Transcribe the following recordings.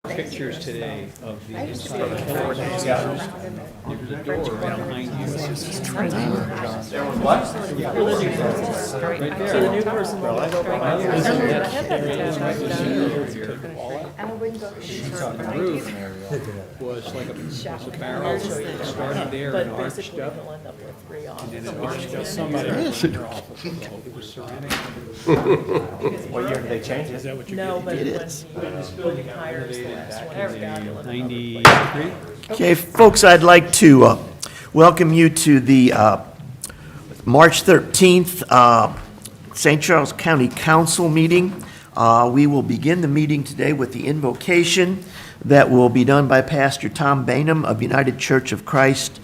pictures today of the inside of the Ford headquarters. There's a door behind you. What? Right there. So the new person will go behind you. And And I wouldn't go. the roof was like a barrel, started there and But arched basically, up. you'll end up with three And offices. it arched up. Somebody in your office. It was ceramic. What year did they change it? No, but when he hires the last one, he's got to live. 93? Okay, folks, I'd like to welcome you to the March 13th St. Charles County Council meeting. We will begin the meeting today with the invocation that will be done by Pastor Tom Bainham of United Church of Christ,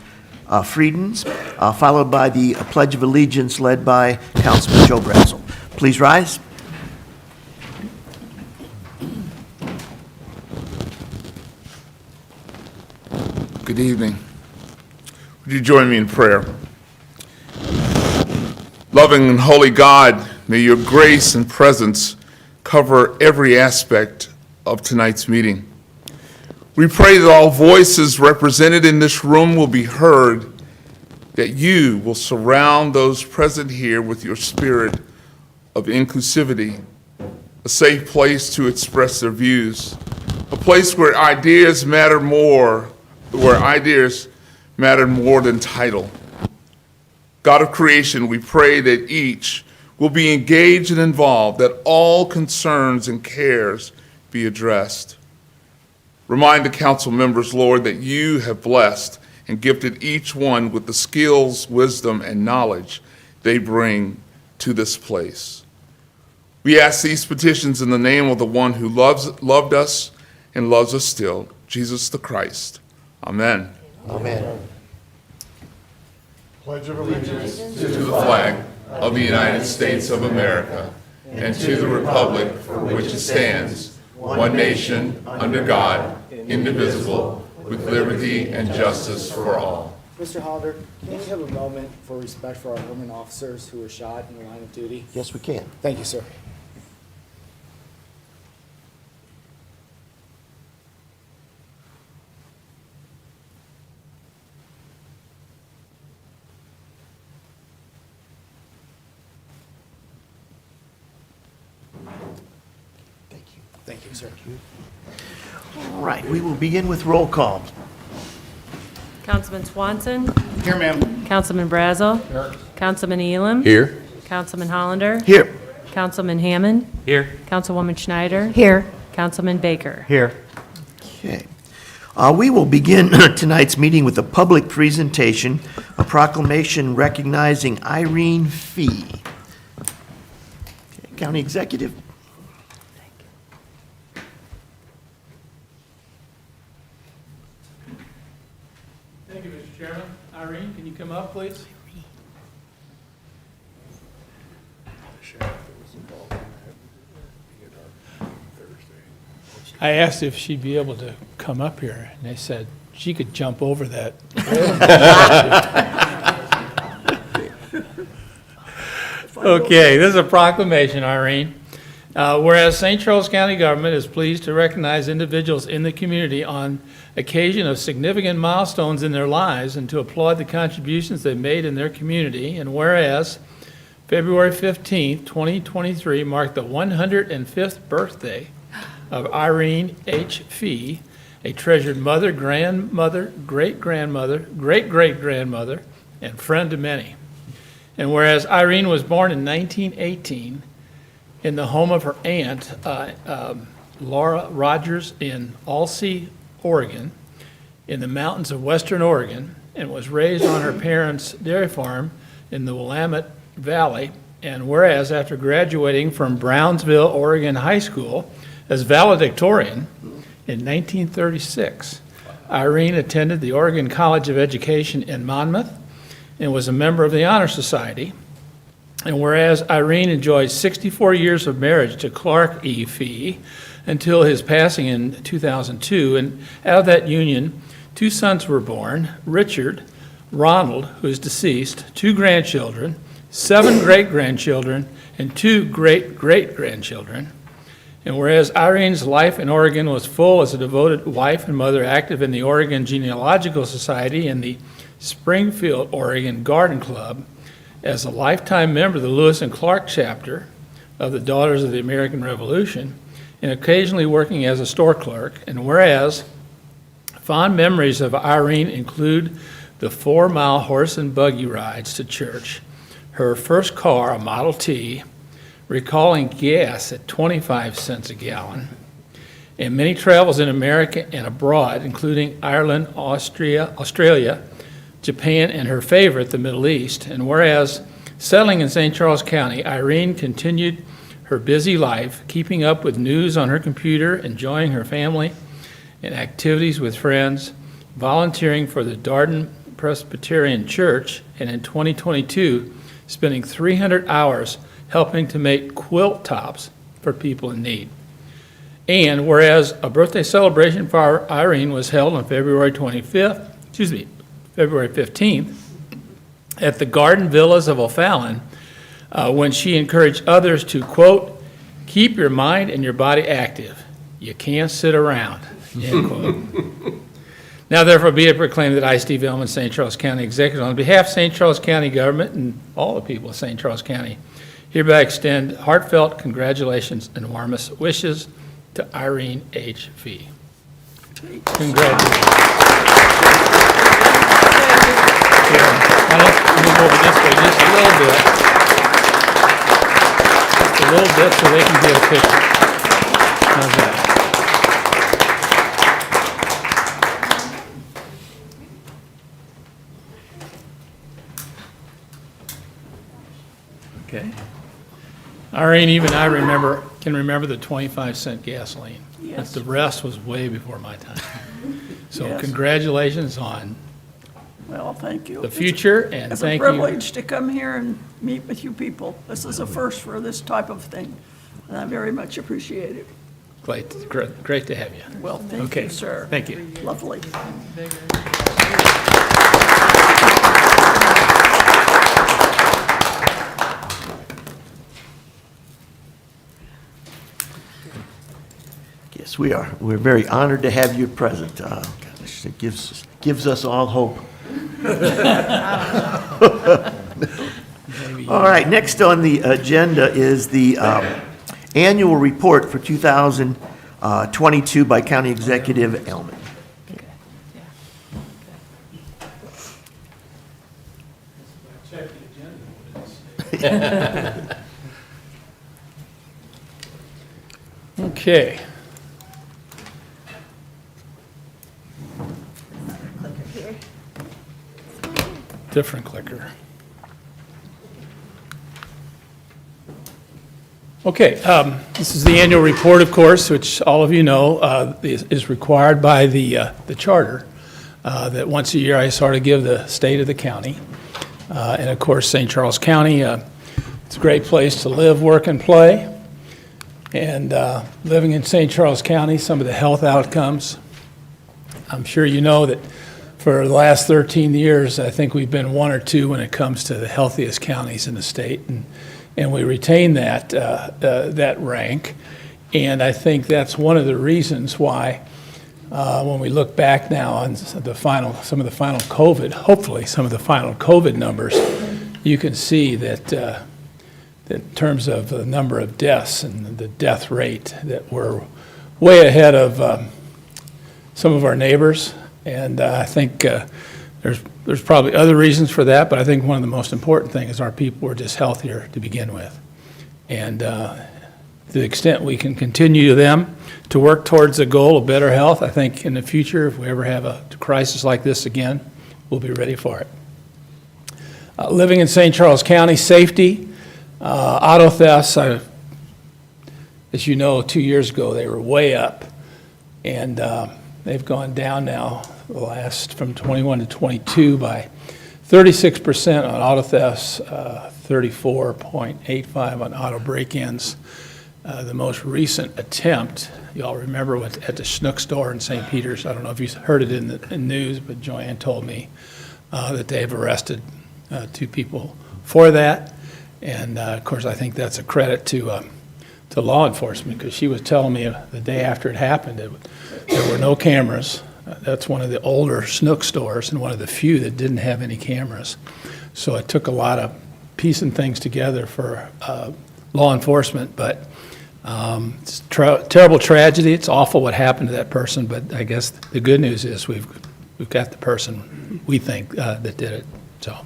Friedens, followed by the Pledge of Allegiance led by Councilman Joe Brazel. Please rise. Good evening. Would you join me in prayer? Loving and holy God, may your grace and presence cover every aspect of tonight's meeting. We pray that all voices represented in this room will be heard, that you will surround those present here with your spirit of inclusivity, a safe place to express their views, a place where ideas matter more than title. God of creation, we pray that each will be engaged and involved, that all concerns and cares be addressed. Remind the council members, Lord, that you have blessed and gifted each one with the skills, wisdom, and knowledge they bring to this place. We ask these petitions in the name of the one who loved us and loves us still, Jesus the Christ. Amen. Amen. Pledge of allegiance to the flag of the United States of America and to the republic for which it stands, one nation, under God, indivisible, with liberty and justice for all. Mr. Hollander, can we have a moment for respect for our women officers who were shot in the line of duty? Yes, we can. Thank you, sir. Thank you. Thank you, sir. All right, we will begin with roll call. Councilman Swanson. Here, ma'am. Councilman Brazel. Here. Councilman Elam. Here. Councilman Hollander. Here. Councilman Hammond. Here. Councilwoman Schneider. Here. Councilman Baker. Here. Okay. We will begin tonight's meeting with a public presentation, a proclamation recognizing Irene Fee. Okay, County Executive. Thank you, Mr. Chairman. Irene, can you come up, please? I asked if she'd be able to come up here, and they said she could jump over that. Okay, this is a proclamation, Irene. Whereas St. Charles County government is pleased to recognize individuals in the community on occasion of significant milestones in their lives and to applaud the contributions they made in their community, and whereas February 15th, 2023 marked the 105th birthday of Irene H. Fee, a treasured mother, grandmother, great-grandmother, great-great-grandmother, and friend to many. And whereas Irene was born in 1918 in the home of her aunt, Laura Rogers, in Alsea, Oregon, in the mountains of western Oregon, and was raised on her parents' dairy farm in the Willamette Valley. And whereas after graduating from Brownsville, Oregon High School as valedictorian in 1936, Irene attended the Oregon College of Education in Monmouth and was a member of the Honor Society. And whereas Irene enjoyed 64 years of marriage to Clark E. Fee until his passing in 2002, and out of that union, 2 sons were born, Richard, Ronald, who is deceased, 2 grandchildren, 7 great-grandchildren, and 2 great-great-grandchildren. And whereas Irene's life in Oregon was full as a devoted wife and mother, active in the Oregon Genealogical Society and the Springfield, Oregon Garden Club, as a lifetime member of the Lewis and Clark chapter of the Daughters of the American Revolution, and occasionally working as a store clerk. And whereas fond memories of Irene include the 4-mile horse and buggy rides to church, her first car, a Model T, recalling gas at 25 cents a gallon, and many travels in America and abroad, including Ireland, Australia, Japan, and her favorite, the Middle East. And whereas settling in St. Charles County, Irene continued her busy life, keeping up with news on her computer, enjoying her family and activities with friends, volunteering for the Darden Presbyterian Church, and in 2022, spending 300 hours helping to make quilt tops for people in need. And whereas a birthday celebration for Irene was held on February 15th at the Garden Villas of O'Fallon, when she encouraged others to, quote, keep your mind and your body active. You can't sit around, end quote. Now therefore be it proclaimed that I, Steve Ellman, St. Charles County Executive, on behalf of St. Charles County government and all the people of St. Charles County, hereby extend heartfelt congratulations and warmest wishes to Irene H. Fee. Congratulations. Let me move it this way just a little bit. Just a little bit so they can get a picture. How's that? Okay. Irene, even I can remember the 25-cent gasoline. Yes. The rest was way before my time. So Yes. congratulations on Well, thank you. the future, and It's a thank you. privilege to come here and meet with you people. This is a first for this type of thing, and I very much appreciate it. Great to have you. Well, thank Okay. you, sir. Thank you. Lovely. Yes, we are. We're very honored to have you present. Gosh, it gives us all hope. All right, next on the agenda is the annual report for 2022 by County Executive Ellman. Okay. Different clicker. Okay, this is the annual report, of course, which all of you know is required by the charter, that once a year I sort of give the state of the county. And of course, St. Charles County, it's a great place to live, work, and play. And living in St. Charles County, some of the health outcomes, I'm sure you know that for the last 13 years, I think we've been 1 or 2 when it comes to the healthiest counties in the state, and we retain that rank. And I think that's one of the reasons why, when we look back now on some of the final COVID, hopefully some of the final COVID numbers, you can see that in terms of the number of deaths and the death rate, that we're way ahead of some of our neighbors. And I think there's probably other reasons for that, but I think one of the most important things is our people are just healthier to begin with. And to the extent we can continue them to work towards the goal of better health, I think in the future, if we ever have a crisis like this again, we'll be ready for it. Living in St. Charles County, safety, auto thefts, as you know, 2 years ago, they were way up. And they've gone down now, from 21 to 22 by 36% on auto thefts, 34.85 on auto break-ins. The most recent attempt, you all remember, was at the Schnuck store in St. Peter's. I don't know if you heard it in the news, but Joanne told me that they've arrested 2 people for that. And of course, I think that's a credit to to law enforcement, because she was telling me the day after it happened that there were no cameras. That's one of the older Snook stores and one of the few that didn't have any cameras. So it took a lot of piecing things together for law enforcement, but it's terrible tragedy. It's awful what happened to that person, but I guess the good news is we've got the person we think that did it. So,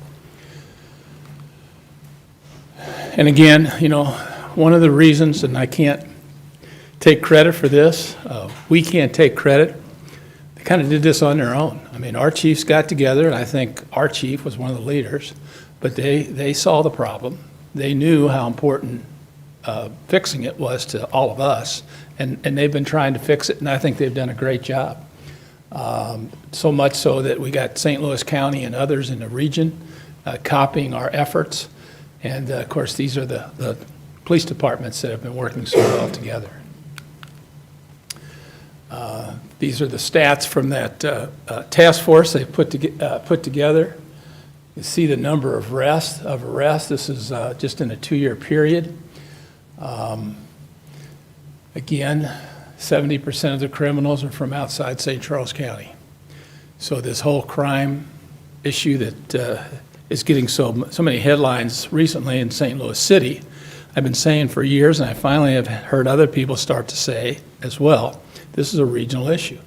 and again, you know, one of the reasons, and I can't take credit for this, we can't take credit. They kind of did this on their own. I mean, our chiefs got together, and I think our chief was one of the leaders, but they saw the problem. They knew how important fixing it was to all of us, and they've been trying to fix it, and I think they've done a great job. So much so that we got St. Louis County and others in the region copying our efforts, and of course, these are the police departments that have been working so well together. These are the stats from that task force they put together. You see the number of arrests. This is just in a 2-year period. Again, 70% of the criminals are from outside St. Charles County. So this whole crime issue that is getting so many headlines recently in St. Louis City, I've been saying for years, and I finally have heard other people start to say as well, this is a regional issue.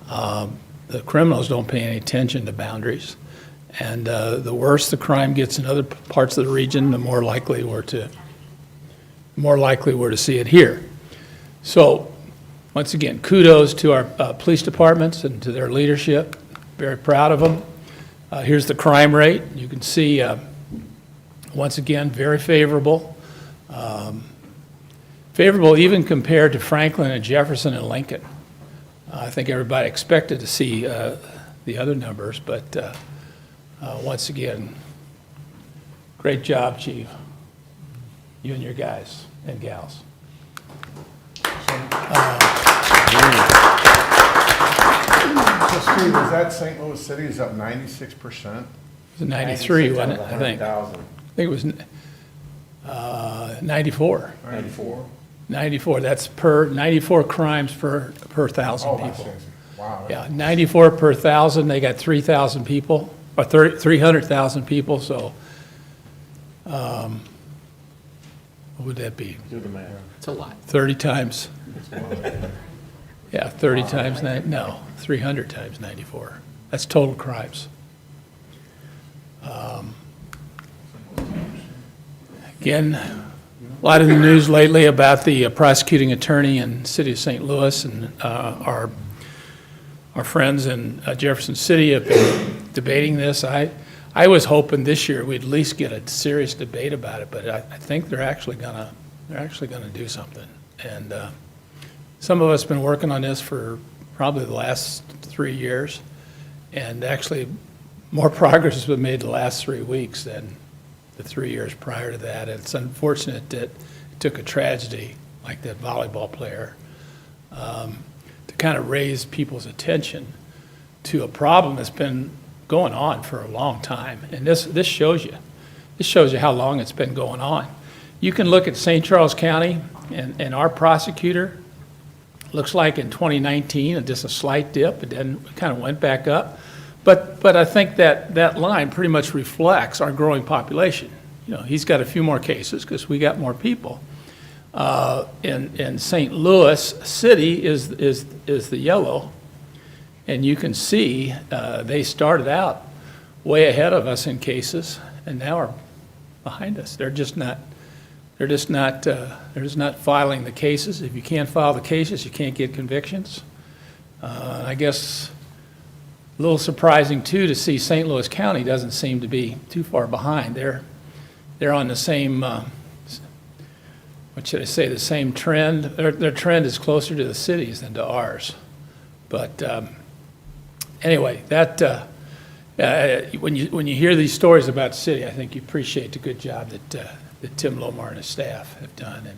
The criminals don't pay any attention to boundaries. And the worse the crime gets in other parts of the region, the more likely we're to see it here. So, once again, kudos to our police departments and to their leadership. Very proud of them. Here's the crime rate. You can see, once again, very favorable. Favorable even compared to Franklin and Jefferson and Lincoln. I think everybody expected to see the other numbers, but once again, great job, Chief. You and your guys and gals. So Steve, is that St. Louis City is up 96%? It was 93, wasn't it? I think. I think it was 94. 94? 94, that's per, 94 crimes per 1,000 Oh, people. that's easy. Wow. Yeah, 94 per 1,000, they got 3,000 people, or 300,000 people, so, what would that be? Do the math. It's a lot. 30 times? Yeah, 30 times, 300 times 94. That's total crimes. Again, a lot of the news lately about the prosecuting attorney in the city of St. Louis, and our friends in Jefferson City have been debating this. I was hoping this year we'd at least get a serious debate about it, but I think they're actually gonna do something. And some of us have been working on this for probably the last 3 years, and actually more progress has been made the last 3 weeks than the 3 years prior to that. And it's unfortunate that it took a tragedy like that volleyball player to kind of raise people's attention to a problem that's been going on for a long time. And this shows you how long it's been going on. You can look at St. Charles County and our prosecutor. Looks like in 2019, just a slight dip, and then it kind of went back up. But I think that line pretty much reflects our growing population. You know, he's got a few more cases because we got more people. In St. Louis City is the yellow, and you can see they started out way ahead of us in cases, and now are behind us. They're just not filing the cases. If you can't file the cases, you can't get convictions. I guess a little surprising too to see St. Louis County doesn't seem to be too far behind. They're on the same, what should I say, the same trend. Their trend is closer to the cities than to ours. But anyway, that when you hear these stories about the city, I think you appreciate the good job that Tim Lomar and his staff have done,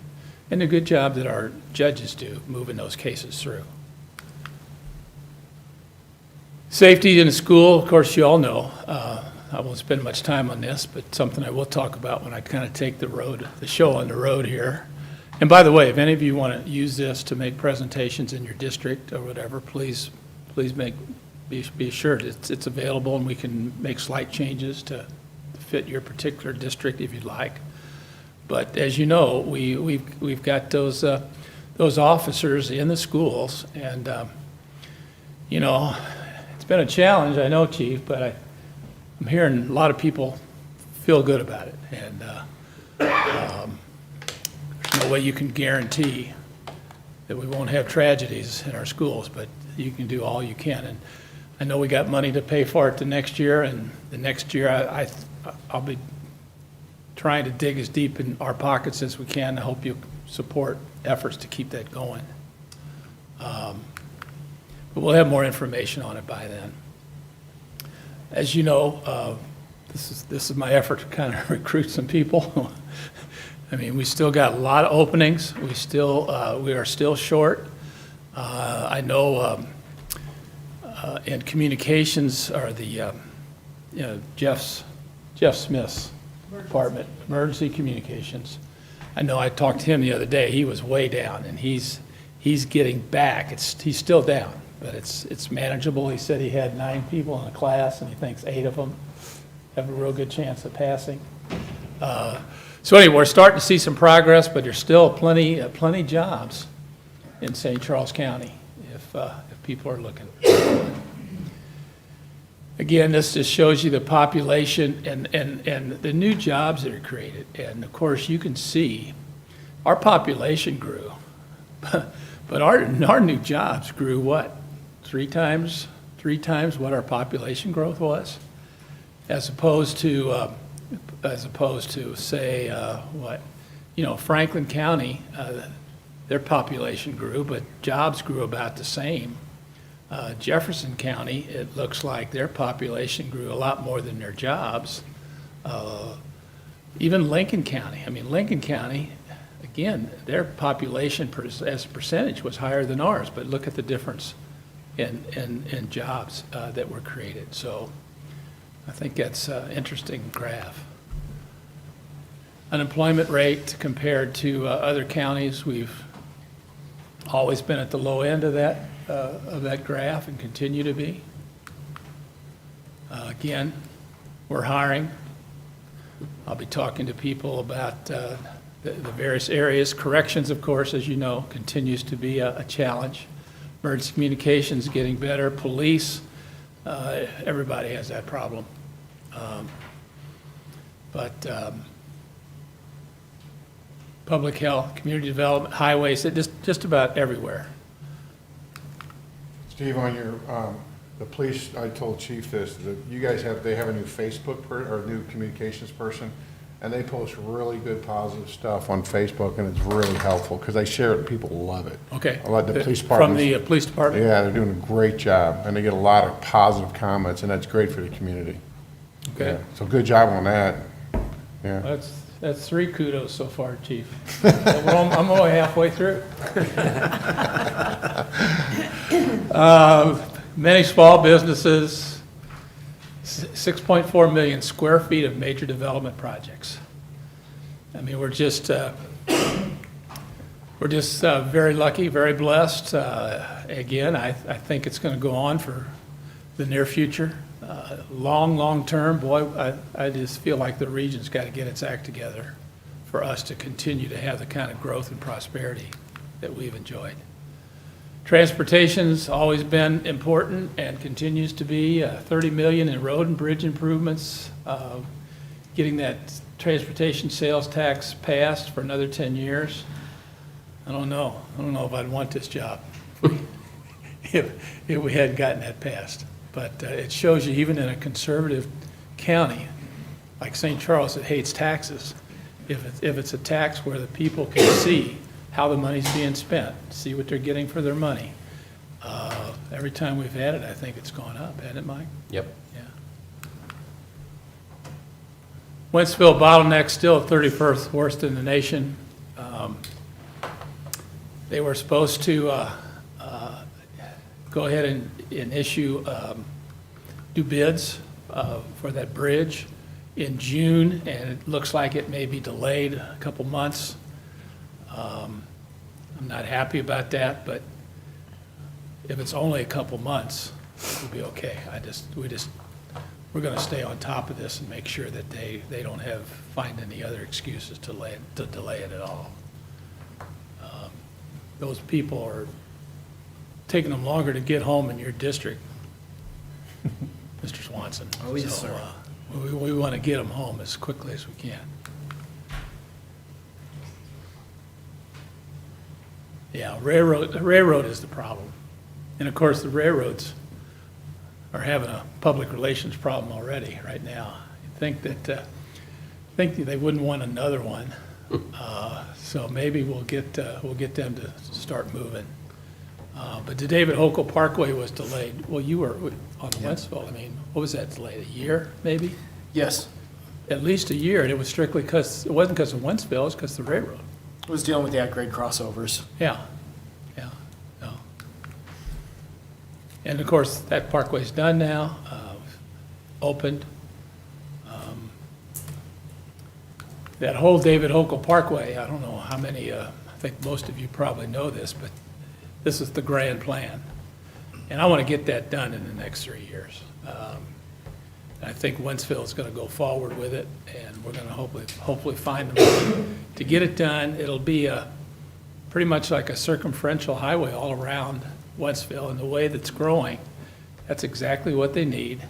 and the good job that our judges do moving those cases through. Safety in the school, of course, you all know. I won't spend much time on this, but something I will talk about when I kind of take the show on the road here, And by the way, if any of you want to use this to make presentations in your district or whatever, please be assured it's available, and we can make slight changes to fit your particular district if you'd like. But as you know, we've got those officers in the schools, and you know, it's been a challenge, I know, Chief, but I'm hearing a lot of people feel good about it, and there's no way you can guarantee that we won't have tragedies in our schools, but you can do all you can. And I know we got money to pay for it the next year, and the next year I'll be trying to dig as deep in our pockets as we can to help you support efforts to keep that going. But we'll have more information on it by then. As you know, this is my effort to kind of recruit some people. I mean, we still got a lot of openings. We are still short. I know in communications are the Jeff Smith's department, emergency communications. I know I talked to him the other day. He was way down, and he's getting back. He's still down, but it's manageable. He said he had 9 people in a class, and he thinks 8 of them have a real good chance of passing. So anyway, we're starting to see some progress, but there's still plenty jobs in St. Charles County if people are looking. Again, this just shows you the population and the new jobs that are created. And of course, you can see our population grew, but our new jobs grew what? 3 times what our population growth was, as opposed to say Franklin County, their population grew, but jobs grew about the same. Jefferson County, it looks like their population grew a lot more than their jobs. Even Lincoln County, Lincoln County, again, their population as a percentage was higher than ours, but look at the difference in jobs that were created. So I think that's an interesting graph. Unemployment rate compared to other counties, we've always been at the low end of that graph and continue to be. Again, we're hiring. I'll be talking to people about the various areas. Corrections, of course, as you know, continues to be a challenge. Emergency communications getting better. Police, everybody has that problem. But public health, community development, highways, just about everywhere. Steve, on your, the police, I told Chief this, that you guys they have a new Facebook or a new communications person, and they post really good positive stuff on Facebook, and it's really helpful, because they share it and people love it. Okay. I like the police department. From the police department? Yeah, they're doing a great job, and they get a lot of positive comments, and that's great for the community. Okay. Yeah, so good job on that. Yeah. That's 3 kudos so far, Chief. I'm only halfway through. Many small businesses, 6.4 million square feet of major development projects. We're just very lucky, very blessed. Again, I think it's going to go on for the near future. Long term, boy, I just feel like the region's got to get its act together for us to continue to have the kind of growth and prosperity that we've enjoyed. Transportation's always been important and continues to be. $30 million in road and bridge improvements, getting that transportation sales tax passed for another 10 years. I don't know if I'd want this job if we hadn't gotten that passed. But it shows you, even in a conservative county like St. Charles that hates taxes, if it's a tax where the people can see how the money's being spent, see what they're getting for their money. Every time we've had it, I think it's gone up, hasn't it, Mike? Yep. Yeah. Wentzville bottleneck still 31st worst in the nation. They were supposed to go ahead and issue, do bids for that bridge in June, and it looks like it may be delayed a couple months. I'm not happy about that, but if it's only a couple months, we'll be okay. We're gonna stay on top of this and make sure that they don't find any other excuses to delay it at all. Those people are taking them longer to get home in your district, Mr. Swanson. Oh, yes, So, sir. We wanna get them home as quickly as we can. Yeah, railroad is the problem. And of course, the railroads are having a public relations problem already right now. You'd think that they wouldn't want another one. So maybe we'll get them to start moving. But the David Hokel Parkway was delayed. Well, you were on Wentzville. I mean, what was that delayed? A year, maybe? Yes, At least a year, and it was strictly because, it wasn't because of Wentzville, it was because of the railroad. I was dealing with the at-grade crossovers. Yeah. And of course, that parkway's done now, opened. That whole David Hokel Parkway, I don't know how many, I think most of you probably know this, but this is the grand plan. And I want to get that done in the next 3 years. I think Wentzville is going to go forward with it, and we're going to hopefully find the money to get it done. It'll be pretty much like a circumferential highway all around Wentzville, and the way that's growing, that's exactly what they need.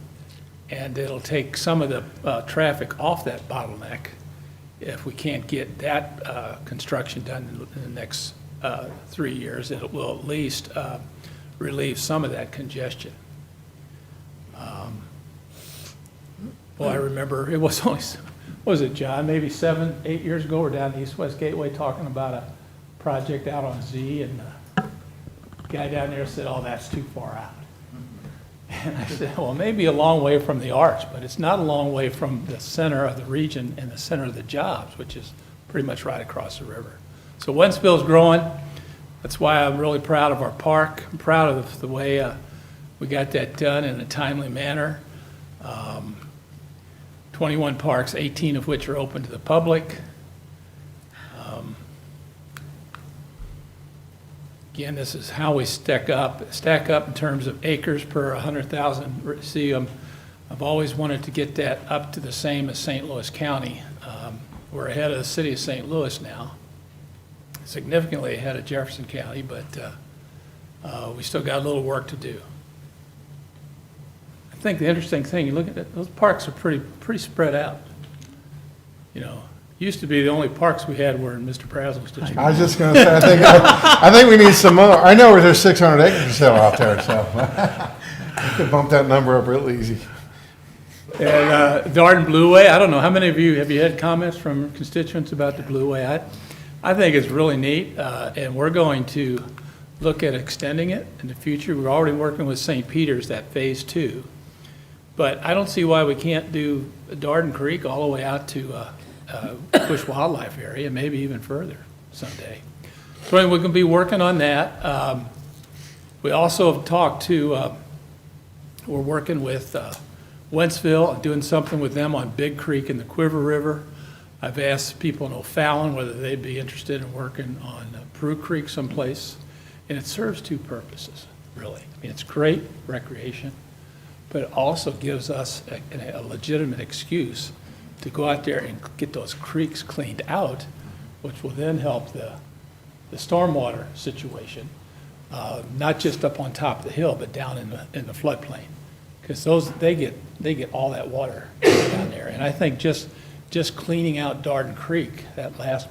And it'll take some of the traffic off that bottleneck if we can't get that construction done in the next 3 years. It will at least relieve some of that congestion. Well, I remember, it was only, what was it, John, maybe 7, 8 years ago, we're down the East-West Gateway talking about a project out on Z, and the guy down there said, oh, that's too far out. And I said, well, maybe a long way from the arch, but it's not a long way from the center of the region and the center of the jobs, which is pretty much right across the river. So Wentzville's growing. That's why I'm really proud of our park. I'm proud of the way we got that done in a timely manner. 21 parks, 18 of which are open to the public. Again, this is how we stack up in terms of acres per 100,000. See, I've always wanted to get that up to the same as St. Louis County. We're ahead of the city of St. Louis now, significantly ahead of Jefferson County, but we still got a little work to do. I think the interesting thing, you look at it, those parks are pretty spread out. You know, used to be the only parks we had were in Mr. Brazel's district. I was just gonna say, I think we need some more. I know there's 600 acres to sell out there, so we could bump that number up real easy. And Darden Blueway, I don't know, how many of you, have you had comments from constituents about the Blueway? I think it's really neat, and we're going to look at extending it in the future. We're already working with St. Peter's, that phase 2. But I don't see why we can't do Darden Creek all the way out to Bush Wildlife Area, maybe even further someday. So anyway, we're going to be working on that. We also have talked to, we're working with Wentzville, doing something with them on Big Creek and the Quiver River. I've asked people in O'Fallon whether they'd be interested in working on Prue Creek someplace. And it serves two purposes, really. I mean, it's great recreation, but it also gives us a legitimate excuse to go out there and get those creeks cleaned out, which will then help the stormwater situation, not just up on top of the hill, but down in the floodplain. Because they get all that water down there. And I think just cleaning out Darden Creek, that last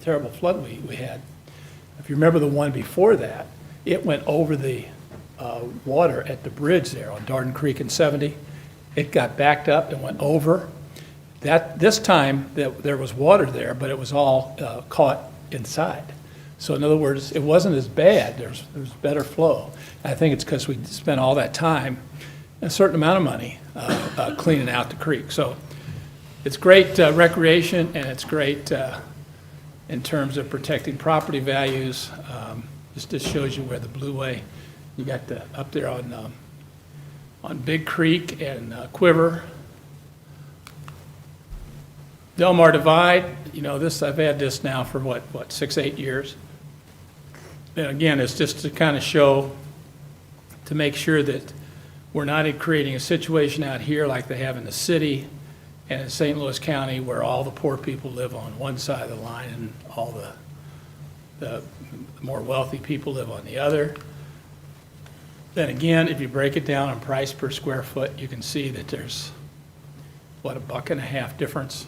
terrible flood we had, if you remember the one before that, it went over the water at the bridge there on Darden Creek in 70. It got backed up and went over. This time, there was water there, but it was all caught inside. So in other words, it wasn't as bad. There's better flow. I think it's because we spent all that time, a certain amount of money, cleaning out the creek. So it's great recreation, and it's great in terms of protecting property values. This just shows you where the Blueway, you got up there on Big Creek and Quiver. Delmar Divide, I've had this now for what, 6, 8 years? And again, it's just to kind of show, to make sure that we're not creating a situation out here like they have in the city and in St. Louis County where all the poor people live on one side of the line and all the more wealthy people live on the other. Then again, if you break it down in price per square foot, you can see that there's, what, $1.50 difference.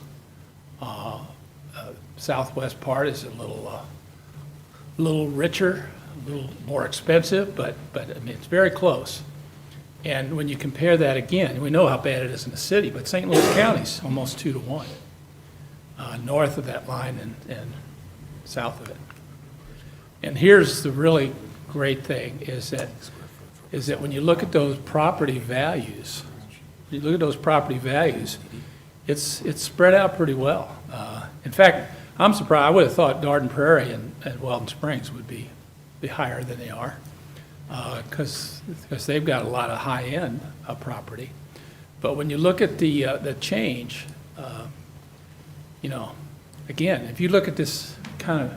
Southwest part is a little richer, a little more expensive, but I mean, it's very close. And when you compare that again, we know how bad it is in the city, but St. Louis County's almost 2 to 1, north of that line and south of it. And here's the really great thing, is that when you look at those property values, it's spread out pretty well. In fact, I'm surprised. I would have thought Garden Prairie and Weldon Springs would be higher than they are, because they've got a lot of high-end property. But when you look at the change, again, if you look at this kind of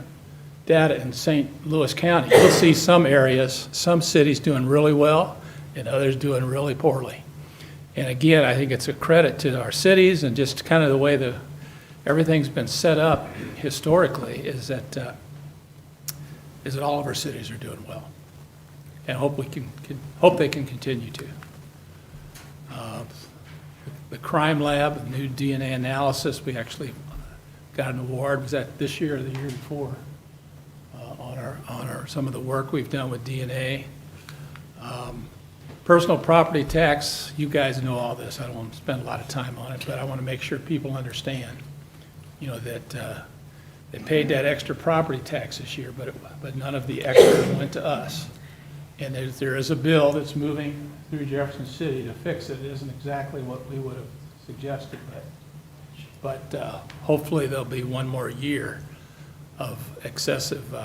data in St. Louis County, you'll see some areas, some cities doing really well, and others doing really poorly. And again, I think it's a credit to our cities and just kind of the way everything's been set up historically, is that all of our cities are doing well, and hope they can continue to. The crime lab, the new DNA analysis, we actually got an award. Was that this year or the year before? On some of the work we've done with DNA. Personal property tax, you guys know all this. I don't want to spend a lot of time on it, but I want to make sure people understand, that they paid that extra property tax this year, but none of the extra went to us. And there is a bill that's moving through Jefferson City to fix it. It isn't exactly what we would have suggested, but hopefully there'll be one more year of excessive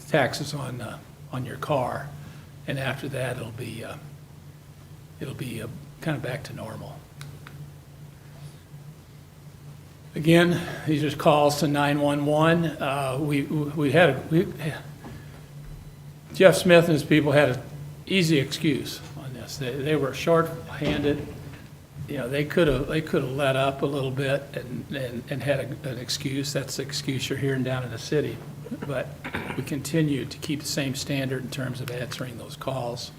taxes on your car, and after that it'll be kind of back to normal. Again, these are calls to 911. Jeff Smith and his people had an easy excuse on this. They were short-handed. They could have let up a little bit and had an excuse. That's the excuse you're hearing down in the city. But we continue to keep the same standard in terms of answering those calls.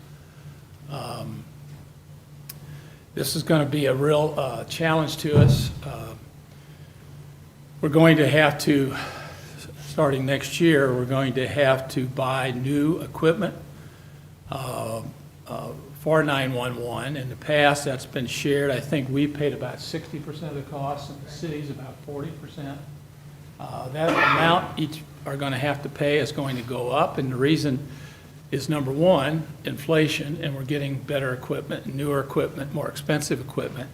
This is going to be a real challenge to us. We're going to have to, starting next year, we're going to have to buy new equipment for 911. In the past, that's been shared. I think we paid about 60% of the cost, and the city's about 40%. That amount each are going to have to pay is going to go up, and the reason is, number one, inflation, and we're getting better equipment, newer equipment, more expensive equipment.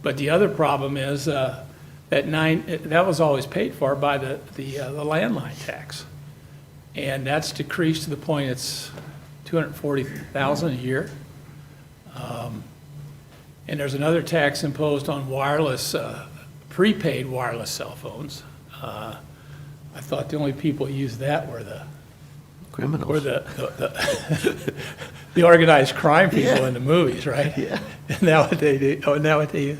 But the other problem is that was always paid for by the landline tax, and that's decreased to the point it's $240,000 a year. And there's another tax imposed on wireless, prepaid wireless cell phones. I thought the only people who used that were the Criminals. Or the organized crime people in the movies, right? Yeah. And now what they do,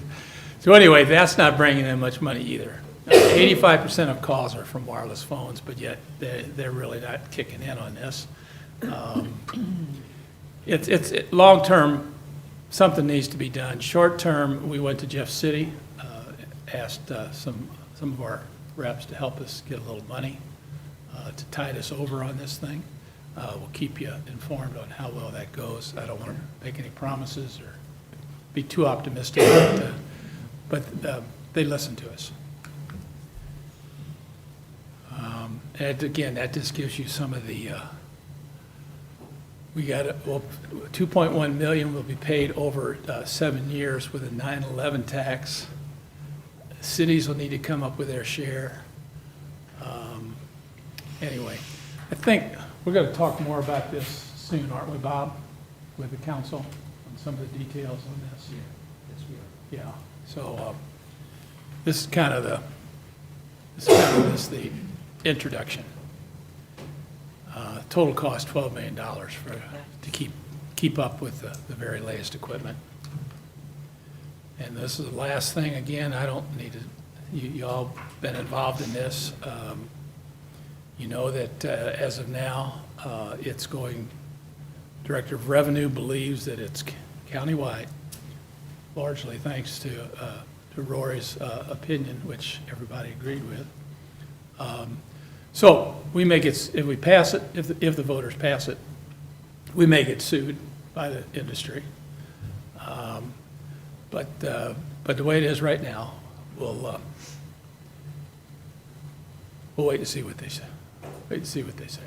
So anyway, that's not bringing in much money either. 85% of calls are from wireless phones, but yet they're really not kicking in on this. It's long-term, something needs to be done. Short-term, we went to Jeff City, asked some of our reps to help us get a little money to tide us over on this thing. We'll keep you informed on how well that goes. I don't want to make any promises or be too optimistic, but they listen to us. And again, that just gives you some of the, we got, 2.1 million will be paid over 7 years with a 9/11 tax. Cities will need to come up with their share. Anyway, I think we're going to talk more about this soon, aren't we, Bob, with the council on some of the details on this? Yes, we are. Yeah, so this is kind of It's kind of just the introduction. Total cost $12 million to keep up with the very latest equipment. And this is the last thing, again, I don't need to, you all been involved in this. You know that as of now, it's going, Director of Revenue believes that it's countywide, largely thanks to Rory's opinion, which everybody agreed with. So we may get, if we pass it, if the voters pass it, we may get sued by the industry. But the way it is right now, we'll wait to see what they say. Wait to see what they say.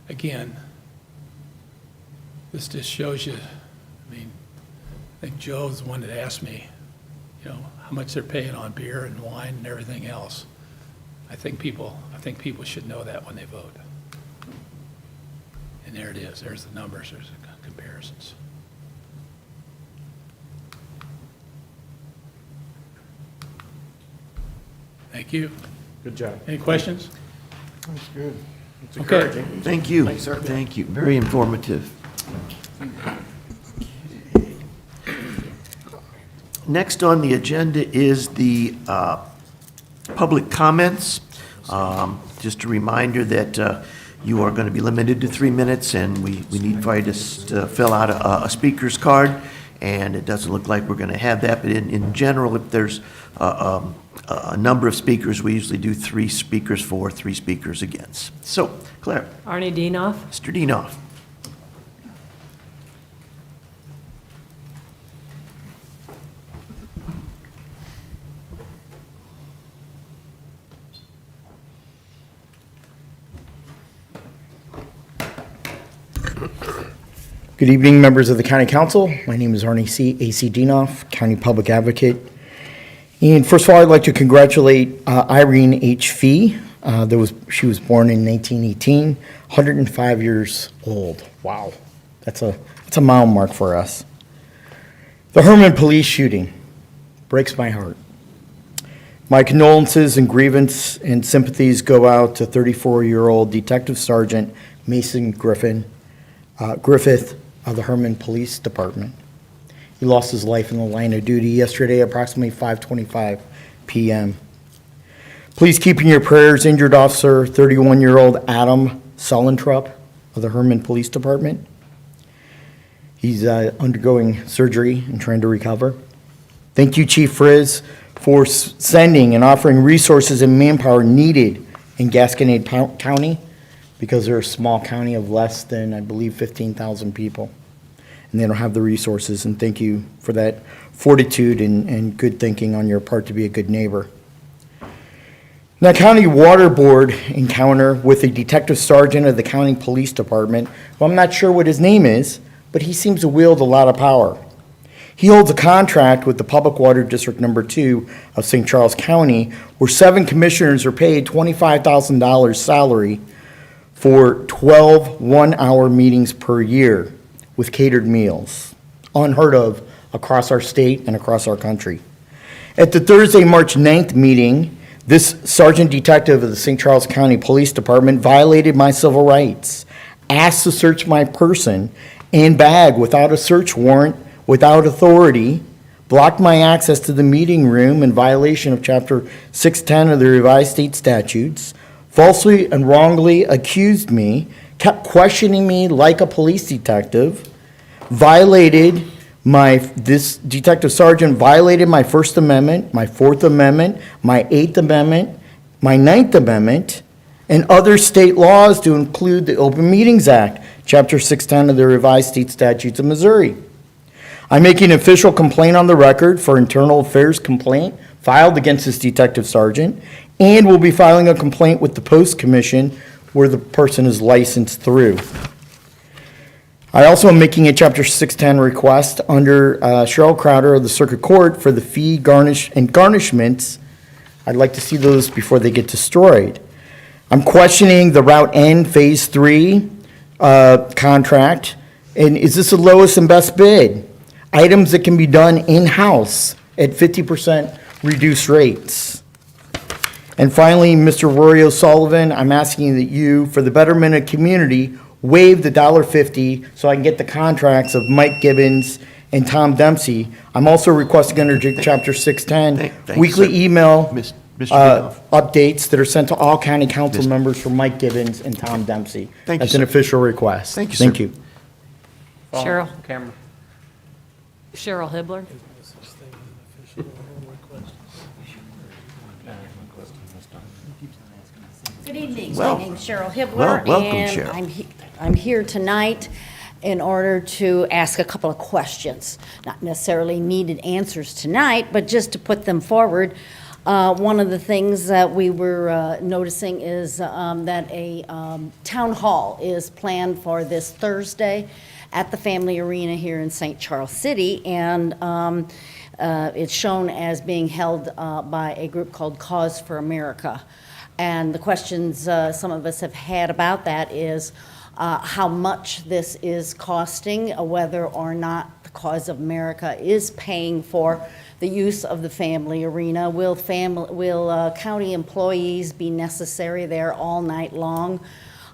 Again, this just shows you, I mean, I think Joe's the one that asked me, you know, how much they're paying on beer and wine and everything else. I think people should know that when they vote. And there it is. There's the numbers. There's the comparisons. Thank you. Good job. Any questions? That's good. It's Okay. encouraging. Thank you. Thanks, sir. Thank you. Very informative. Next on the agenda is the public comments. Just a reminder that you are going to be limited to 3 minutes, and we need for you to fill out a speaker's card, and it doesn't look like we're going to have that, but in general, if there's a number of speakers, we usually do 3 speakers for, 3 speakers against. So, Claire. Arnie Dienoff. Mr. Dienoff. Good evening, members of the County Council. My name is Arnie A.C. Dienoff, County Public Advocate. And first of all, I'd like to congratulate Irene H. Fee. She was born in 1918, 105 years old. Wow, that's a mile mark for us. The Herman police shooting breaks my heart. My condolences and grievance and sympathies go out to 34-year-old Detective Sergeant Mason Griffith of the Herman Police Department. He lost his life in the line of duty yesterday, approximately 5:25 p.m. Please keep in your prayers injured officer, 31-year-old Adam Sulentrup of the Herman Police Department. He's undergoing surgery and trying to recover. Thank you, Chief Frizz, for sending and offering resources and manpower needed in Gasconade County, because they're a small county of less than, I believe, 15,000 people. And they don't have the resources, and thank you for that fortitude and good thinking on your part to be a good neighbor. Now, County Water Board encounter with a detective sergeant of the County Police Department, well, I'm not sure what his name is, but he seems to wield a lot of power. He holds a contract with the Public Water District Number 2 of St. Charles County, where 7 commissioners are paid $25,000 salary for 12 one-hour meetings per year with catered meals. Unheard of across our state and across our country. At the Thursday, March 9th meeting, this sergeant detective of the St. Charles County Police Department violated my civil rights, asked to search my person and bag without a search warrant, without authority, blocked my access to the meeting room in violation of Chapter 610 of the Revised State Statutes, falsely and wrongly accused me, kept questioning me like a police detective, this detective sergeant violated my First Amendment, my Fourth Amendment, my Eighth Amendment, my Ninth Amendment, and other state laws to include the Open Meetings Act, Chapter 610 of the Revised State Statutes of Missouri. I'm making an official complaint on the record for internal affairs complaint filed against this detective sergeant, and will be filing a complaint with the Post Commission where the person is licensed through. I also am making a Chapter 610 request under Cheryl Crowder of the Circuit Court for the fee garnishments. I'd like to see those before they get destroyed. I'm questioning the Route N Phase 3 contract, and is this the lowest and best bid? Items that can be done in-house at 50% reduced rates. And finally, Mr. Rory O'Sullivan, I'm asking that you, for the betterment of community, waive the $1.50 so I can get the contracts of Mike Gibbons and Tom Dempsey. I'm also requesting under Chapter 610, Thank you, weekly sir. email Mr. Dinoff. updates that are sent to all county council members for Mike Gibbons and Tom Dempsey. Thank you, That's an sir. official request. Thank you, sir. Thank you. Cheryl. Camera. Cheryl Hibbler. Good evening. Well- My name's Cheryl Hibbler. well, welcome, and Cheryl. I'm here tonight in order to ask a couple of questions. Not necessarily needed answers tonight, but just to put them forward. One of the things that we were noticing is that a town hall is planned for this Thursday at the Family Arena here in St. Charles City, and it's shown as being held by a group called Cause for America. And the questions some of us have had about that is how much this is costing, whether or not the Cause of America is paying for the use of the Family Arena. Will county employees be necessary there all night long?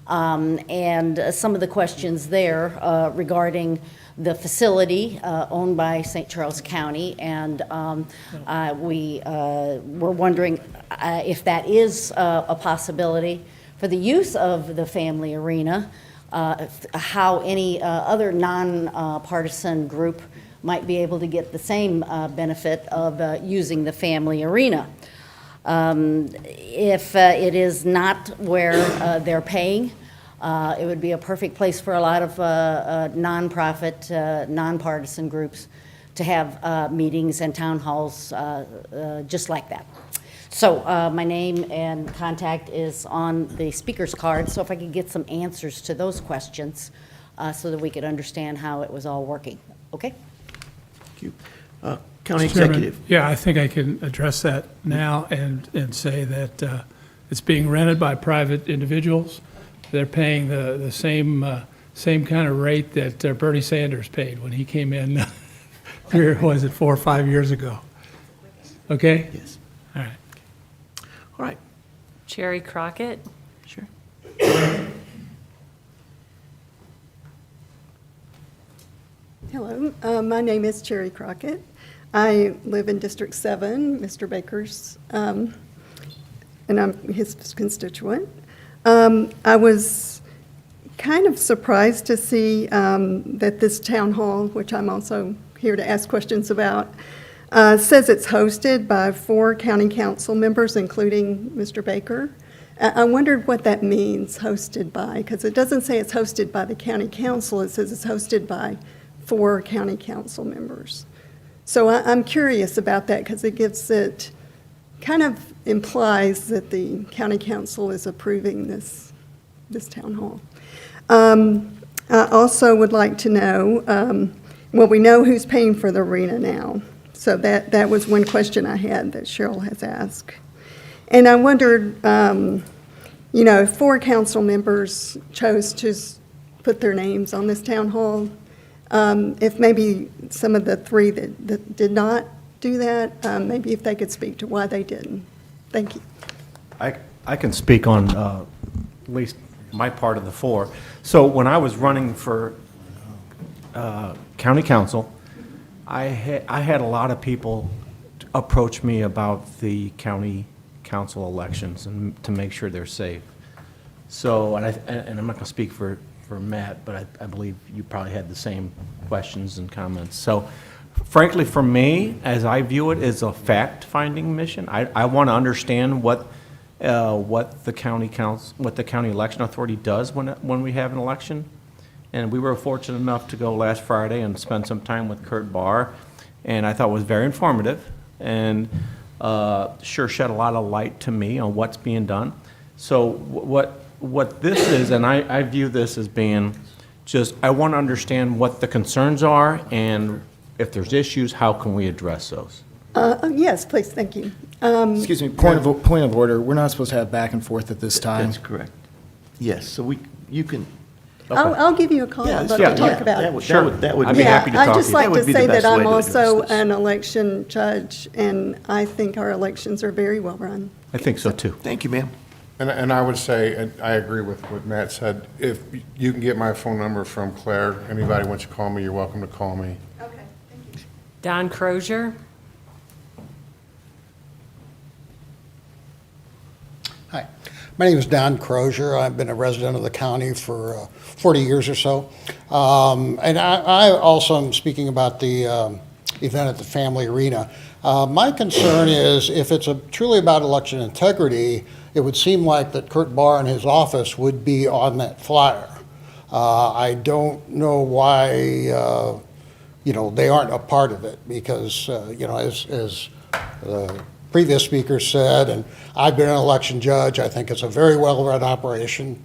And some of the questions there regarding the facility owned by St. Charles County, and we were wondering if that is a possibility for the use of the Family Arena, how any other non-partisan group might be able to get the same benefit of using the Family Arena. If it is not where they're paying, it would be a perfect place for a lot of nonprofit, nonpartisan groups to have meetings and town halls just like that. So my name and contact is on the speaker's card, so if I could get some answers to those questions so that we could understand how it was all working. Okay? Thank you. County Mr. Chairman, Executive. Yeah, I think I can address that now and say that it's being rented by private individuals. They're paying the same kind of rate that Bernie Sanders paid when he came in, 4 or 5 years ago. Okay? Yes. All right. All right. Cherry Crockett. Sure. Hello, my name is Cherry Crockett. I live in District 7, Mr. Baker's, and I'm his constituent. I was kind of surprised to see that this town hall, which I'm also here to ask questions about, says it's hosted by 4 county council members, including Mr. Baker. I wondered what that means, hosted by, because it doesn't say it's hosted by the county council, it says it's hosted by 4 county council members. So I'm curious about that, because it kind of implies that the county council is approving this town hall. I also would like to know, well, we know who's paying for the arena now. So that was one question I had that Cheryl has asked. And I wondered, if 4 council members chose to put their names on this town hall, if maybe some of the 3 that did not do that, maybe if they could speak to why they didn't. Thank you. I can speak on at least my part of the 4. So when I was running for county council, I had a lot of people approach me about the county council elections and to make sure they're safe. So, and I'm not going to speak for Matt, but I believe you probably had the same questions and comments. So frankly, for me, as I view it, is a fact-finding mission. I want to understand what the county council, what the county election authority does when we have an election. And we were fortunate enough to go last Friday and spend some time with Kurt Barr, and I thought it was very informative and sure shed a lot of light to me on what's being done. So what this is, and I view this as being just, I want to understand what the concerns are, and if there's issues, how can we address those? Yes, please, thank you. Excuse me, point of order. We're not supposed to have back and forth at this time. That's correct. Yes, so you can, I'll give you a call. I'd love to talk about it. That would I'd be be Yeah, happy to talk I'd to just you. like That to would be the say that best way I'm to also address this. an election judge, and I think our elections are very well run. I think so, too. Thank you, ma'am. And I would say, and I agree with what Matt said, if you can get my phone number from Claire, anybody wants to call me, you're welcome to call me. Okay, thank you. Don Crozier. Hi, my name is Don Crozier. I've been a resident of the county for 40 years or so. And I also am speaking about the event at the Family Arena. My concern is if it's truly about election integrity, it would seem like that Kurt Barr and his office would be on that flyer. I don't know why, they aren't a part of it because, as the previous speaker said, and I've been an election judge, I think it's a very well-run operation.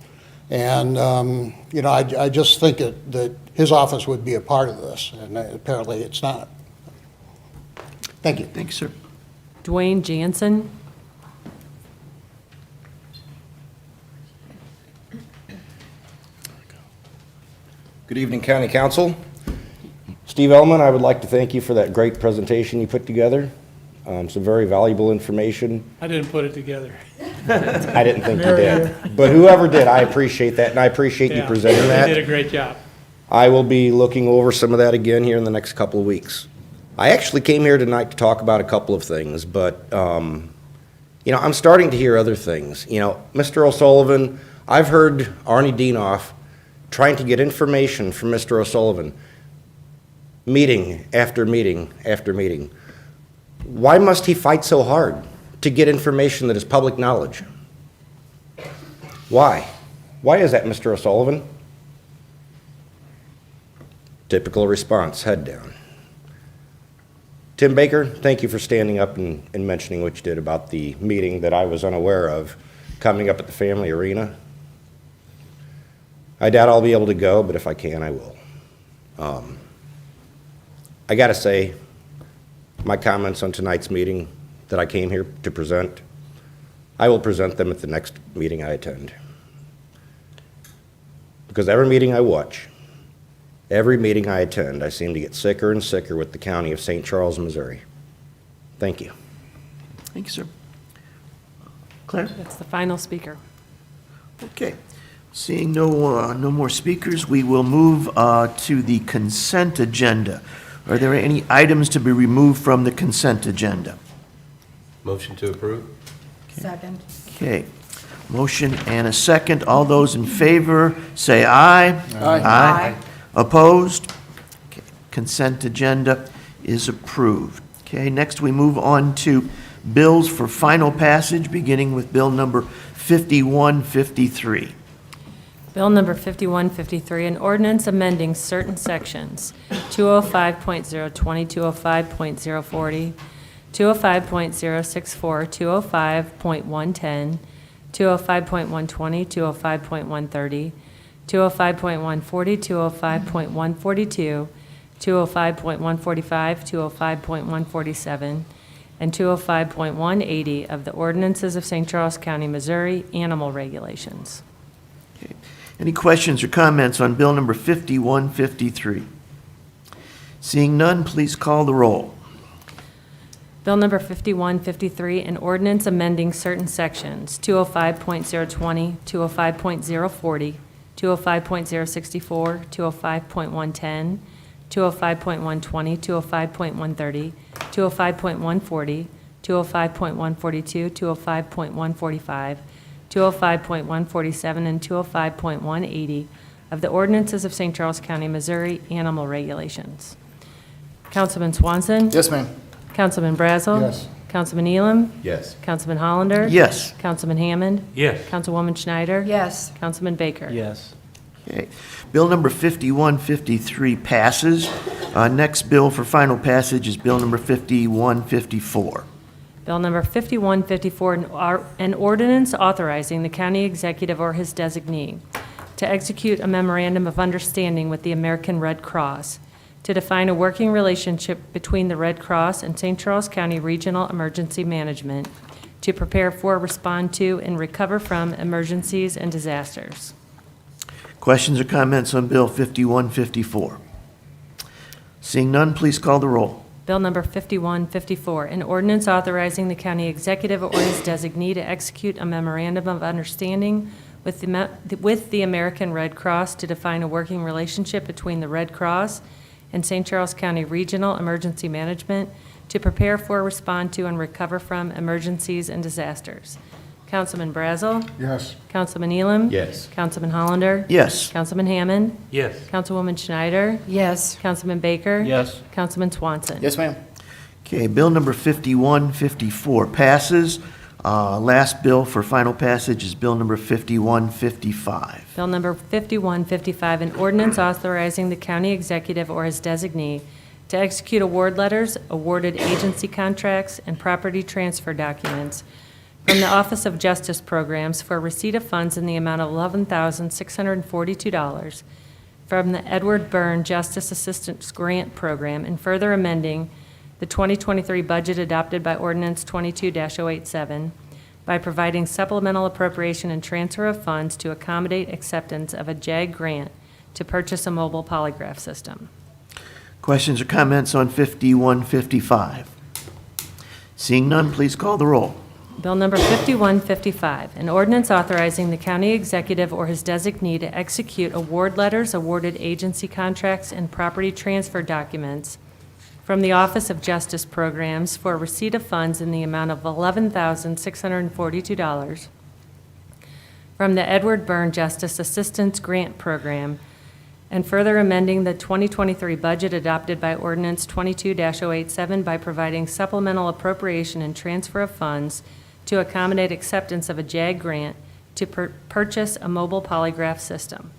And, I just think that his office would be a part of this, and apparently it's not. Thank you. Thanks, sir. Dwayne Jansen. Good evening, County Council. Steve Ellman, I would like to thank you for that great presentation you put together. Some very valuable information. I didn't put it together. I didn't think you did. But whoever did, I appreciate that, and I appreciate you Yeah, presenting that. You did a great job. I will be looking over some of that again here in the next couple of weeks. I actually came here tonight to talk about a couple of things, but, I'm starting to hear other things. Mr. O'Sullivan, I've heard Arnie Dienoff trying to get information from Mr. O'Sullivan, meeting after meeting after meeting. Why must he fight so hard to get information that is public knowledge? Why? Why is that, Mr. O'Sullivan? Typical response, head down. Tim Baker, thank you for standing up and mentioning what you did about the meeting that I was unaware of coming up at the Family Arena. I doubt I'll be able to go, but if I can, I will. I gotta say, my comments on tonight's meeting that I came here to present, I will present them at the next meeting I attend. Because every meeting I watch, every meeting I attend, I seem to get sicker and sicker with the county of St. Charles, Missouri. Thank you. Thank you, sir. Claire? That's the final speaker. Okay. Seeing no more speakers, we will move to the consent agenda. Are there any items to be removed from the consent agenda? Motion to approve? Second. Okay. Motion and a second. All those in favor, say aye. Aye. Opposed? Okay. Consent agenda is approved. Okay, next we move on to bills for final passage, beginning with bill number 5153. Bill number 5153, an ordinance amending certain sections 205.020, 205.040, 205.064, 205.110, 205.120, 205.130, 205.140, 205.142, 205.145, 205.147, and 205.180 of the ordinances of St. Charles County, Missouri, animal regulations. Okay. Any questions or comments on bill number 5153? Seeing none, please call the roll. Bill number 5153, an ordinance amending certain sections 205.020, 205.040, 205.064, 205.110, 205.120, 205.130, 205.140, 205.142, 205.145, 205.147, and 205.180 of the ordinances of St. Charles County, Missouri, animal regulations. Councilman Swanson? Yes, ma'am. Councilman Brazel? Yes. Councilman Elam? Yes. Councilman Hollander? Yes. Councilman Hammond? Yes. Councilwoman Schneider? Yes. Councilman Baker? Yes. Okay. Bill number 5153 passes. Next bill for final passage is bill number 5154. Bill number 5154, an ordinance authorizing the county executive or his designee to execute a memorandum of understanding with the American Red Cross to define a working relationship between the Red Cross and St. Charles County Regional Emergency Management to prepare for, respond to, and recover from emergencies and disasters. Questions or comments on Bill 5154? Seeing none, please call the roll. Bill number 5154, an ordinance authorizing the county executive or his designee to execute a memorandum of understanding with the American Red Cross to define a working relationship between the Red Cross and St. Charles County Regional Emergency Management to prepare for, respond to, and recover from emergencies and disasters. Councilman Brazel? Yes. Councilman Elam? Yes. Councilman Hollander? Yes. Councilman Hammond? Yes. Councilwoman Schneider? Yes. Councilman Baker? Yes. Councilman Swanson? Yes, ma'am. Okay, bill number 5154 passes. Last bill for final passage is bill number 5155. Bill number 5155, an ordinance authorizing the county executive or his designee to execute award letters, awarded agency contracts, and property transfer documents from the Office of Justice Programs for receipt of funds in the amount of $11,642 from the Edward Byrne Justice Assistance Grant Program, and further amending the 2023 budget adopted by Ordinance 22-087 by providing supplemental appropriation and transfer of funds to accommodate acceptance of a JAG grant to purchase a mobile polygraph system. Questions or comments on 5155? Seeing none, please call the roll. Bill number 5155, an ordinance authorizing the county executive or his designee to execute award letters, awarded agency contracts, and property transfer documents from the Office of Justice Programs for receipt of funds in the amount of $11,642 from the Edward Byrne Justice Assistance Grant Program, and further amending the 2023 budget adopted by Ordinance 22-087 by providing supplemental appropriation and transfer of funds to accommodate acceptance of a JAG grant to purchase a mobile polygraph system.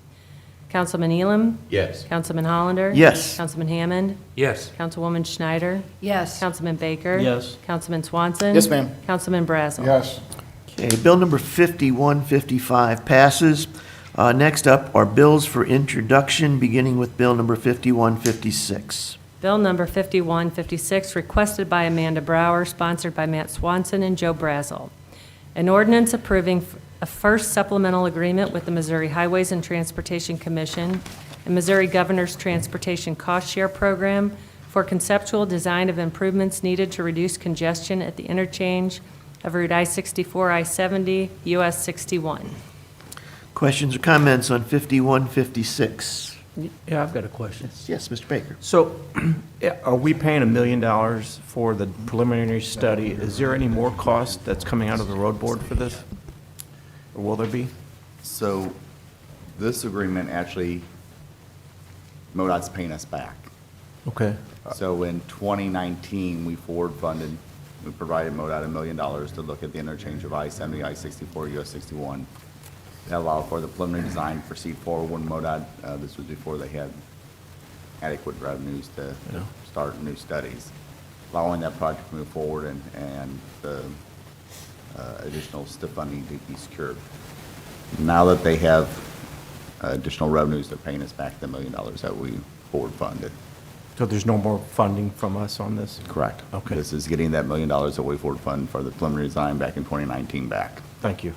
Councilman Elam? Yes. Councilman Hollander? Yes. Councilman Hammond? Yes. Councilwoman Schneider? Yes. Councilman Baker? Yes. Councilman Swanson? Yes, ma'am. Councilman Brazel? Yes. Okay, bill number 5155 passes. Next up are bills for introduction, beginning with bill number 5156. Bill number 5156, requested by Amanda Brower, sponsored by Matt Swanson and Joe Brazel. An ordinance approving a first supplemental agreement with the Missouri Highways and Transportation Commission and Missouri Governor's Transportation Cost Share Program for conceptual design of improvements needed to reduce congestion at the interchange of Route I-64, I-70, US 61. Questions or comments on 5156? Yeah, I've got a question. Yes, Mr. Baker. So, are we paying $1 million for the preliminary study? Is there any more cost that's coming out of the road board for this? Or will there be? So this agreement actually, MoDOT's paying us back. Okay. So in 2019, we forward funded, we provided MoDOT $1 million to look at the interchange of I-70, I-64, US 61. That allowed for the preliminary design to proceed forward when MoDOT, this was before they had adequate revenues to start new studies. Allowing that project to move forward and the additional STIF funding to be secured. Now that they have additional revenues, they're paying us back the $1 million that we forward funded. So there's no more funding from us on this? Correct. Okay. This is getting that $1 million that we forward funded for the preliminary design back in 2019 back. Thank you.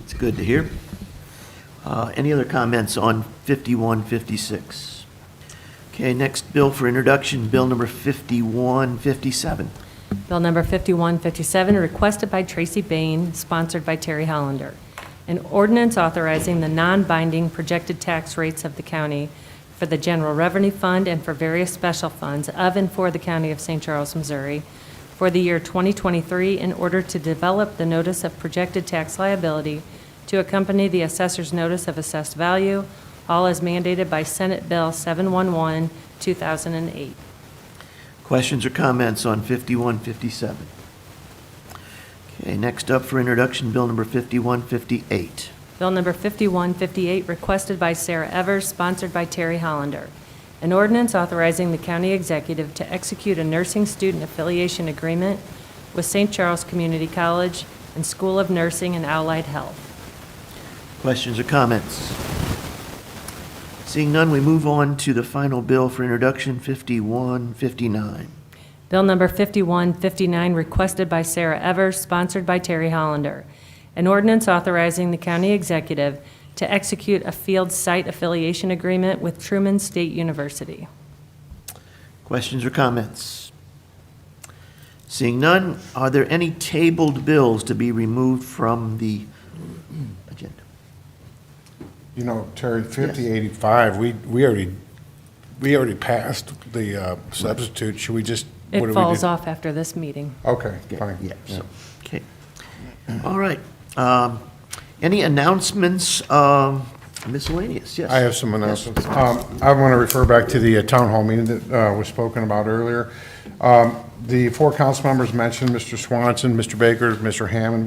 It's good to hear. Any other comments on 5156? Okay, next bill for introduction, bill number 5157. Bill number 5157, requested by Tracy Bain, sponsored by Terry Hollander. An ordinance authorizing the non-binding projected tax rates of the county for the General Revenue Fund and for various special funds of and for the County of St. Charles, Missouri for the year 2023 in order to develop the notice of projected tax liability to accompany the assessor's notice of assessed value, all as mandated by Senate Bill 711, 2008. Questions or comments on 5157? Okay, next up for introduction, bill number 5158. Bill number 5158, requested by Sarah Evers, sponsored by Terry Hollander. An ordinance authorizing the county executive to execute a nursing student affiliation agreement with St. Charles Community College and School of Nursing and Allied Health. Questions or comments? Seeing none, we move on to the final bill for introduction, 5159. Bill number 5159, requested by Sarah Evers, sponsored by Terry Hollander. An ordinance authorizing the county executive to execute a field site affiliation agreement with Truman State University. Questions or comments? Seeing none, are there any tabled bills to be removed from the agenda? You know, Terry, 5085, we already passed the substitute. Should we just? what do It we falls do? off after this meeting. Okay, fine. Yeah, so, okay. All right. Any announcements, miscellaneous? Yes. I have some announcements. I want to refer back to the town hall meeting that was spoken about earlier. The four council members mentioned, Mr. Swanson, Mr. Baker, Mr. Hammond,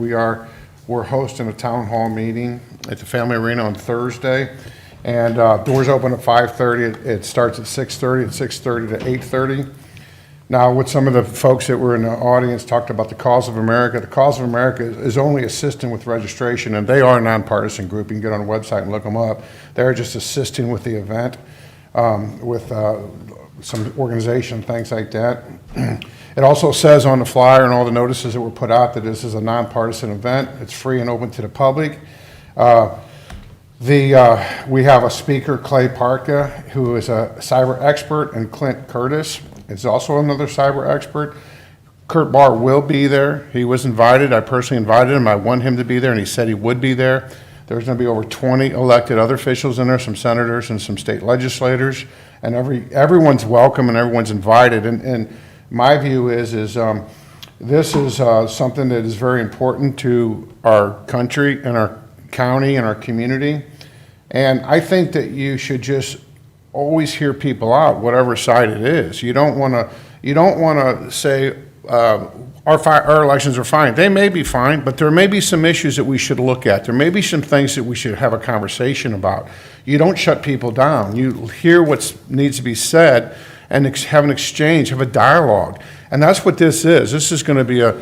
we're hosting a town hall meeting at the Family Arena on Thursday. And doors open at 5:30. It starts at 6:30, and 6:30 to 8:30. Now, with some of the folks that were in the audience talked about the Cause of America. The Cause of America is only assisting with registration, and they are a nonpartisan group. You can get on the website and look them up. They're just assisting with the event, with some organization, things like that. It also says on the flyer and all the notices that were put out that this is a nonpartisan event. It's free and open to the public. We have a speaker, Clay Parka, who is a cyber expert, and Clint Curtis is also another cyber expert. Kurt Barr will be there. He was invited. I personally invited him. I want him to be there, and he said he would be there. There's going to be over 20 elected other officials in there, some senators and some state legislators, and everyone's welcome and everyone's invited. And my view is this is something that is very important to our country and our county and our community. And I think that you should just always hear people out, whatever side it is. You don't want to say our elections are fine. They may be fine, but there may be some issues that we should look at. There may be some things that we should have a conversation about. You don't shut people down. You hear what needs to be said and have an exchange, have a dialogue. And that's what this is. This is going to be a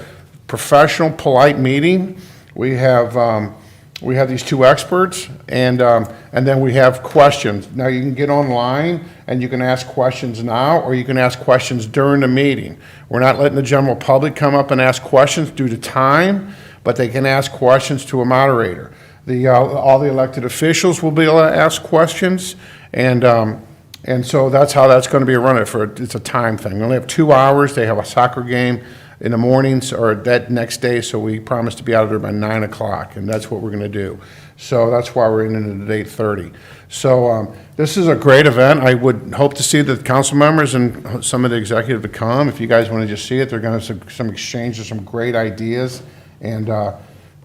professional, polite meeting. We have these two experts, and then we have questions. Now, you can get online, and you can ask questions now, or you can ask questions during the meeting. We're not letting the general public come up and ask questions due to time, but they can ask questions to a moderator. All the elected officials will be able to ask questions, and so that's how that's going to be run. It's a time thing. We only have 2 hours. They have a soccer game in the mornings or that next day, so we promise to be out of there by 9 o'clock, and that's what we're going to do. So that's why we're in it at 8:30. So this is a great event. I would hope to see the council members and some of the executive to come. If you guys want to just see it, they're going to have some exchange of some great ideas, and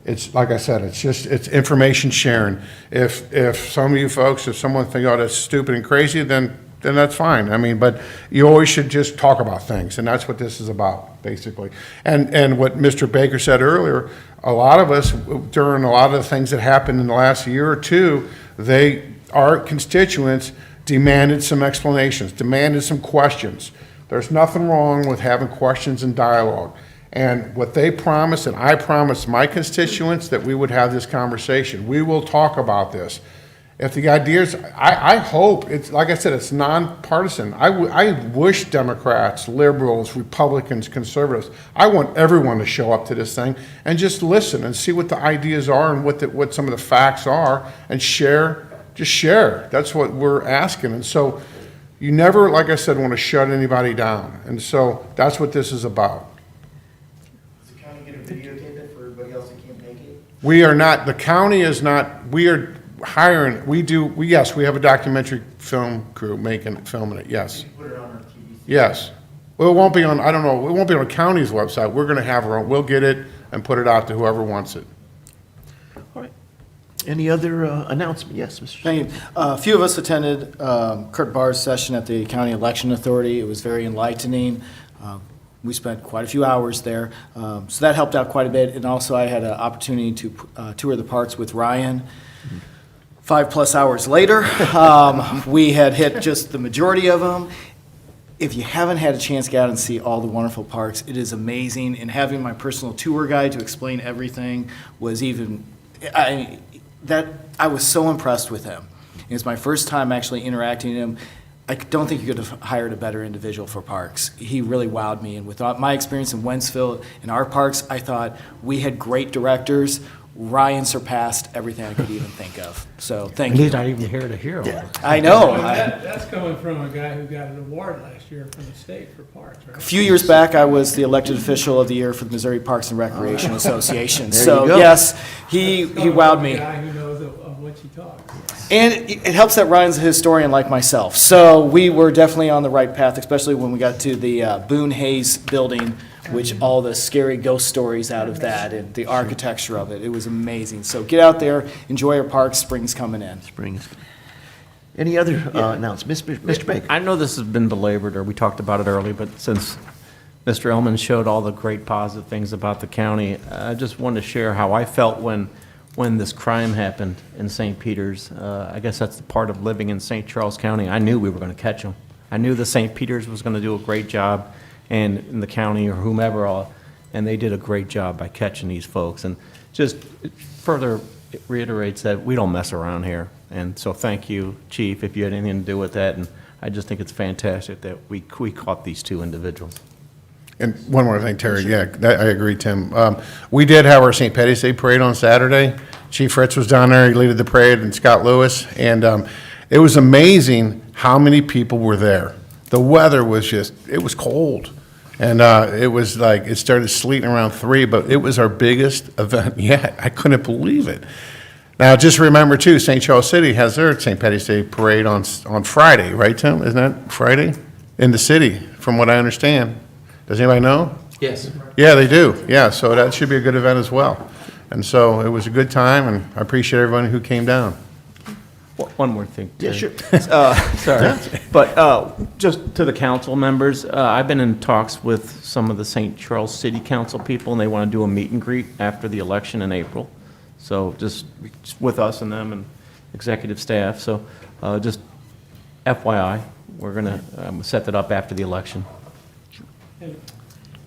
it's, like I said, it's information sharing. If some of you folks, if someone think, oh, that's stupid and crazy, then that's fine. I mean, but you always should just talk about things, and that's what this is about, basically. And what Mr. Baker said earlier, a lot of us, during a lot of the things that happened in the last year or two, our constituents demanded some explanations, demanded some questions. There's nothing wrong with having questions and dialogue. And what they promised, and I promised my constituents, that we would have this conversation. We will talk about this. If the ideas, I hope, it's like I said, it's nonpartisan. I wish Democrats, liberals, Republicans, conservatives, I want everyone to show up to this thing and just listen and see what the ideas are and what some of the facts are, and just share. That's what we're asking. And so you never, like I said, want to shut anybody down. And so that's what this is about. Does the county get a videotape it for everybody else that can't make it? We are not, the county is not, we are hiring, yes, we have a documentary film crew filming it, yes. Put it on our TV. Yes. Well, it won't be on, I don't know, it won't be on the county's website. We're gonna have our own, we'll get it and put it out to whoever wants it. All right. Any other announcement? Yes, Mr. Thank you. A few of us attended Kurt Barr's session at the County Election Authority. It was very enlightening. We spent quite a few hours there, so that helped out quite a bit. And also, I had an opportunity to tour the parks with Ryan. 5+ hours later, we had hit just the majority of them. If you haven't had a chance to get out and see all the wonderful parks, it is amazing. And having my personal tour guide to explain everything was even, I was so impressed with him. It was my first time actually interacting with him. I don't think you could have hired a better individual for parks. He really wowed me. And with my experience in Wentzville and our parks, I thought we had great directors. Ryan surpassed everything I could even think of. So thank He's you. not even here to hear all this. I know. That's coming from a guy who got an award last year from the state for parks, right? A few years back, I was the elected official of the year for the Missouri Parks and Recreation Association. There So you go. yes, he wowed me. A guy who knows of what you talk. And it helps that Ryan's a historian like myself. So we were definitely on the right path, especially when we got to the Boone Hayes building, which all the scary ghost stories out of that and the architecture of it. It was amazing. So get out there, enjoy our parks. Spring's coming in. Springs. Any other announcements? Mr. Baker? I know this has been belabored, or we talked about it early, but since Mr. Ellman showed all the great positive things about the county, I just wanted to share how I felt when this crime happened in St. Peters. I guess that's the part of living in St. Charles County. I knew we were going to catch them. I knew the St. Peters was going to do a great job, and in the county or whomever, and they did a great job by catching these folks. And just further reiterates that we don't mess around here. And so thank you, Chief, if you had anything to do with that. And I just think it's fantastic that we caught these two individuals. And one more thing, Terry, yeah, I agree, Tim. We did have our St. Patty's Day Parade on Saturday. Chief Fritz was down there, he led the parade, and Scott Lewis, and it was amazing how many people were there. The weather was just, it was cold, and it was like, it started sleeting around 3, but it was our biggest event yet. I couldn't believe it. Now, just remember, too, St. Charles City has their St. Patty's Day Parade on Friday, right, Tim? Isn't that Friday? In the city, from what I understand. Does anybody know? Yes. Yeah, they do. Yeah, so that should be a good event as well. And so it was a good time, and I appreciate everyone who came down. One more thing. Yeah, Terry. sure. Sorry. But just to the council members, I've been in talks with some of the St. Charles City Council people, and they want to do a meet and greet after the election in April. So just with us and them and executive staff. So just FYI, we're going to set that up after the election.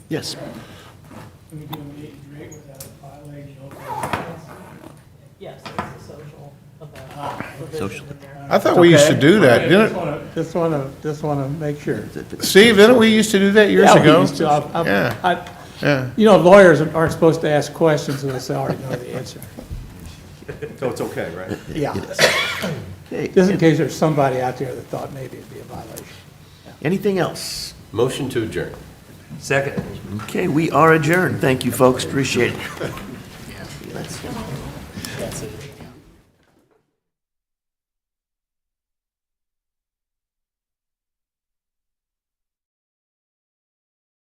Yes. Can we do a meet and greet without violating open meetings? Yes, it's a social event. Social. I thought we used to do that, didn't it? Just want to make sure. Steve, didn't we used to do that years Yeah, we ago? used to. Yeah, yeah. You know, lawyers aren't supposed to ask questions unless they already know the answer. So it's okay, right? Yeah. Okay. Just in case there's somebody out there that thought maybe it'd be a violation. Anything else? Motion to adjourn. Second. Okay, we are adjourned. Thank you, folks. Appreciate it. Let's go. That's it.